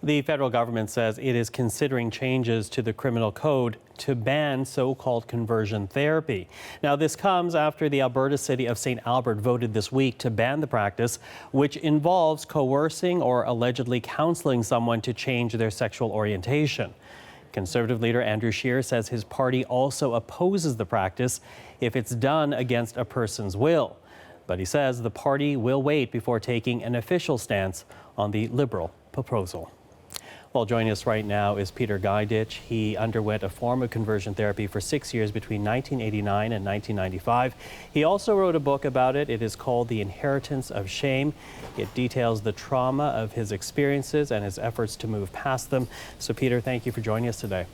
The federal government says it is considering changes to the criminal code to ban so-called conversion therapy. Now, this comes after the Alberta city of St. Albert voted this week to ban the practice, which involves coercing or allegedly counseling someone to change their sexual orientation. Conservative leader Andrew Scheer says his party also opposes the practice if it's done against a person's will. But he says the party will wait before taking an official stance on the Liberal proposal. Well, joining us right now is Peter Gaidich. He underwent a form of conversion therapy for 6 years between 1989 and 1995. He also wrote a book about it. It is called The Inheritance of Shame. It details the trauma of his experiences and his efforts to move past them. So, Peter, thank you for joining us today.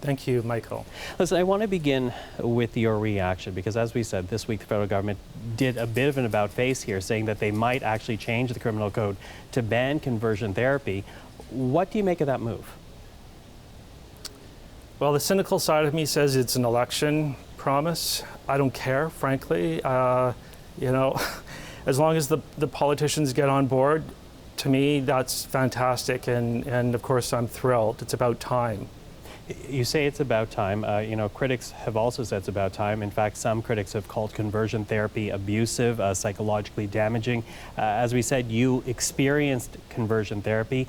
Thank you, Michael. Listen, I want to begin with your reaction because, as we said, this week the federal government did a bit of an about-face here, saying that they might actually change the criminal code to ban conversion therapy. What do you make of that move? Well, the cynical side of me says it's an election promise. I don't care, frankly. As long as the politicians get on board, to me, that's fantastic. And of course, I'm thrilled. It's about time. You say it's about time. Critics have also said it's about time. In fact, some critics have called conversion therapy abusive, psychologically damaging. As we said, you experienced conversion therapy.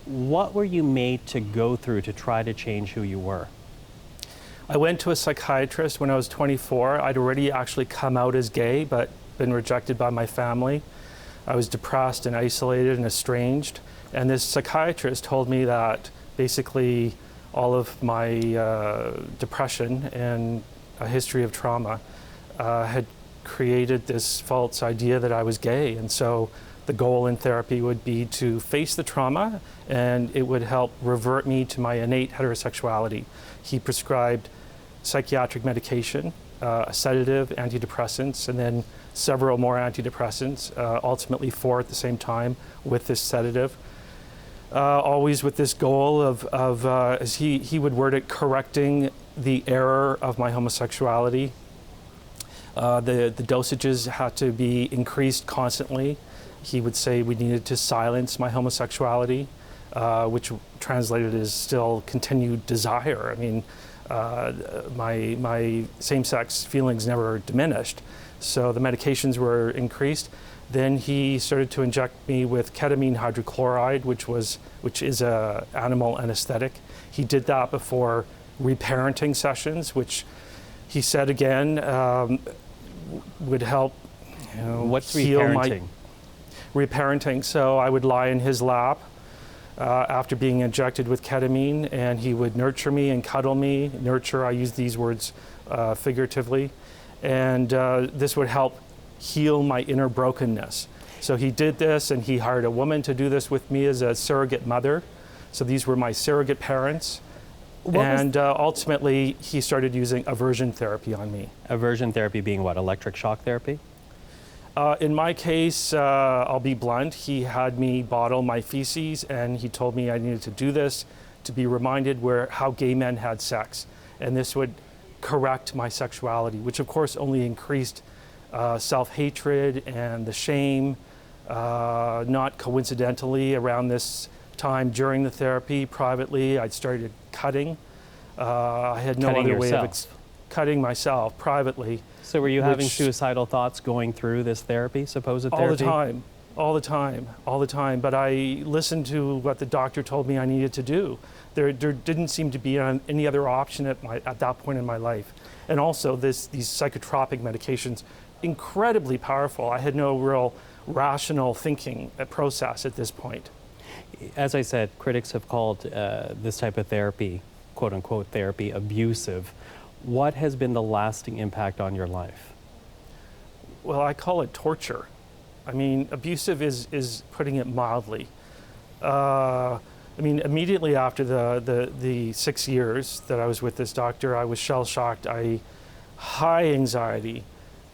What were you made to go through to try to change who you were? I went to a psychiatrist when I was 24. I'd already actually come out as gay, but been rejected by my family. I was depressed and isolated and estranged. And this psychiatrist told me that basically all of my depression and a history of trauma had created this false idea that I was gay. And so the goal in therapy would be to face the trauma, and it would help revert me to my innate heterosexuality. He prescribed psychiatric medication, a sedative, antidepressants, and then several more antidepressants, ultimately 4 at the same time with this sedative. Always with this goal of as he would word it, correcting the error of my homosexuality. The dosages had to be increased constantly. He would say we needed to silence my homosexuality, which translated as still continued desire. I mean, my same-sex feelings never diminished. So the medications were increased. Then he started to inject me with ketamine hydrochloride, which is a animal anesthetic. He did that before reparenting sessions, which he said again would help What's heal reparenting? Reparenting. So I would lie in his lap after being injected with ketamine, and he would nurture me and cuddle me. Nurture, I use these words figuratively. And this would help heal my inner brokenness. So he did this, and he hired a woman to do this with me as a surrogate mother. So these were my surrogate parents. Ultimately, he started using aversion therapy on me. Aversion therapy being what? Electric shock therapy? In my case, I'll be blunt, he had me bottle my feces, and he told me I needed to do this to be reminded how gay men had sex. And this would correct my sexuality, which of course only increased self-hatred and the shame. Not coincidentally, around this time during the therapy, privately, I'd started cutting. I had no other way of cutting myself privately. So were you having suicidal thoughts going through this therapy, supposed therapy? All the time. But I listened to what the doctor told me I needed to do. There didn't seem to be any other option at that point in my life. And also these psychotropic medications, incredibly powerful. I had no real rational thinking process at this point. As I said, critics have called this type of therapy, quote unquote therapy, abusive. What has been the lasting impact on your life? Well, I call it torture. I mean, abusive is putting it mildly. Immediately after the 6 years that I was with this doctor, I was shell-shocked. High anxiety,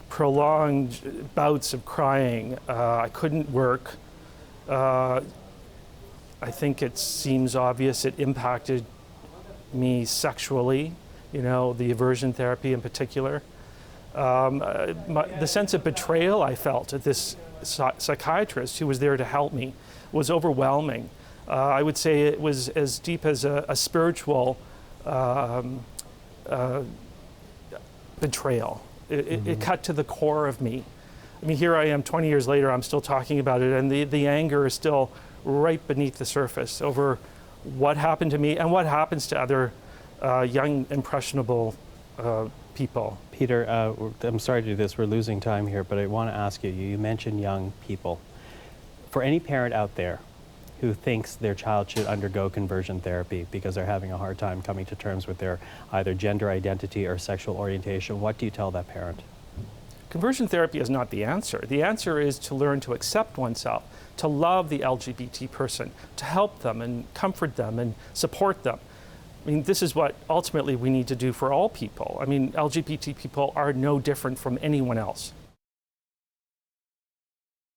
prolonged bouts of crying. I couldn't work. I think it seems obvious it impacted me sexually, the aversion therapy in particular. The sense of betrayal I felt at this psychiatrist who was there to help me was overwhelming. I would say it was as deep as a spiritual betrayal. It cut to the core of me. I mean, here I am 20 years later, I'm still talking about it, and the anger is still right beneath the surface over what happened to me and what happens to other young, impressionable people. Peter, I'm sorry to do this, we're losing time here, but I want to ask you, you mentioned young people. For any parent out there who thinks their child should undergo conversion therapy because they're having a hard time coming to terms with their either gender identity or sexual orientation, what do you tell that parent? Conversion therapy is not the answer. The answer is to learn to accept oneself, to love the LGBT person, to help them and comfort them and support them. I mean, this is what ultimately we need to do for all people. I mean, LGBT people are no different from anyone else.